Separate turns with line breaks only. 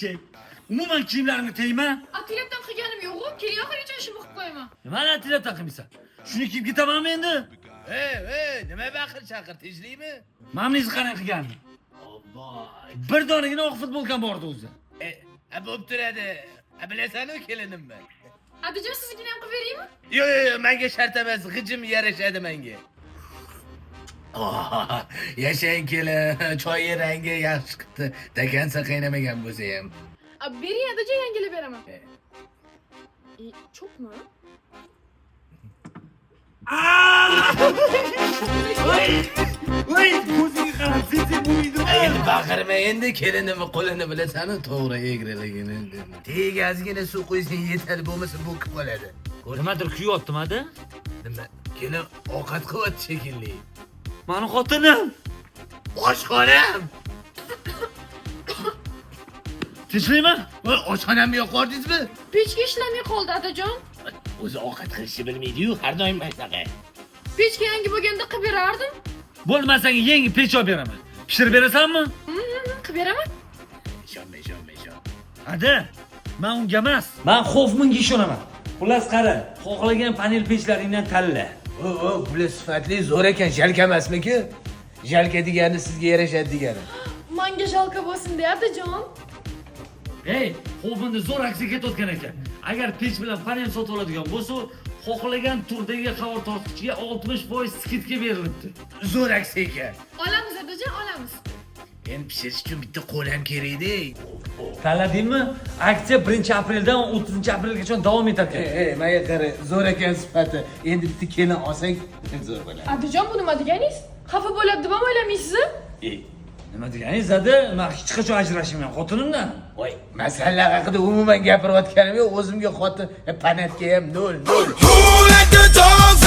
chek. Umuman kiyimlarimni tegma.
Atletdan qilganim yo'q-ku. Keling oxirigacha ishimni qilib qo'yaman.
Nimani atletdan qilmaysan? Shuni kiyib ketamanmi endi?
Nima baqir chaqir tinchlikmi?
Mamnizni qarang qilganini. Bir donagina oq futbolkam bor edi o'zi.
Bo'p turadi. Bilasan-ku kelinimni.
Adajon siznikini ham qilib beraymi?
Yo'q, menga shart emas, g'ijim yarashadi menga. Yashang kelin, choy rangi yaxshi chiqibdi. Dakansa qaynamagan bo'lsa ham.
Bering adajon, yangilab beraman. Cho'pmi?
Voy, ko'zingga qarab, sen bo'ydimi?
Endi baqirma, endi kelinimni qo'lini bilasan-ku, to'g'ri egriligini. Tegazgina suv qo'ysang yetadi, bo'lmasa bo'kib qoladi.
Nimadir kuyaptimi-da?
Nima? Kelin ovqat qilyapti shekilli.
Mani xotinim.
Oshxonam.
Tinchlikmi?
Voy, oshxonamni yo'qotdingizmi?
Pechka ishlamay qoldi adajon.
O'zi ovqat qilishni bilmaydi-yu, har doim aytaqa.
Pechka yangi bo'lganda qilib berardim.
Bo'ldi, men senga yangi pech olib beraman. Pishirib berasanmi?
Qilib beraman.
Ishonma.
Ada, men unga emas. Men Xo'fminga ishonaman. Xullas qara, xohlagan panel pechlaringdan tanla.
Bular sifatli zo'r ekan, jalka emasmi-ku? Jalka degani sizga yarashadi degani.
Menga jalka bo'lsin de adajon.
Hey, Xo'fminda zo'r aksiya ketayotgan ekan. Agar pech bilan panel sotib oladigan bo'lsa, xohlagan turdagi qavar tortqichga 60% skidka berilibdi.
Zo'r aksiya ekan.
Olamiz adajon, olamiz.
Endi pishirish uchun bitta qo'l ham kerak-da.
Tanladingmi? Aksiya 1-apreldan 30-aprelgacha davom etar ekan.
Menga qara, zo'r ekan sifati. Endi bitta kelin olsang zo'r bo'ladi.
Adajon, bu nima deganingiz? Xafa bo'ladi deb ham o'ylamaysiz?
Nima deganingiz, Ada? Men hech qachon ajrashmayman xotinimdan.
Voy, masala haqida umuman gapirayotganim yo'q, o'zimga xotin panatka ham 0.
Who let the dogs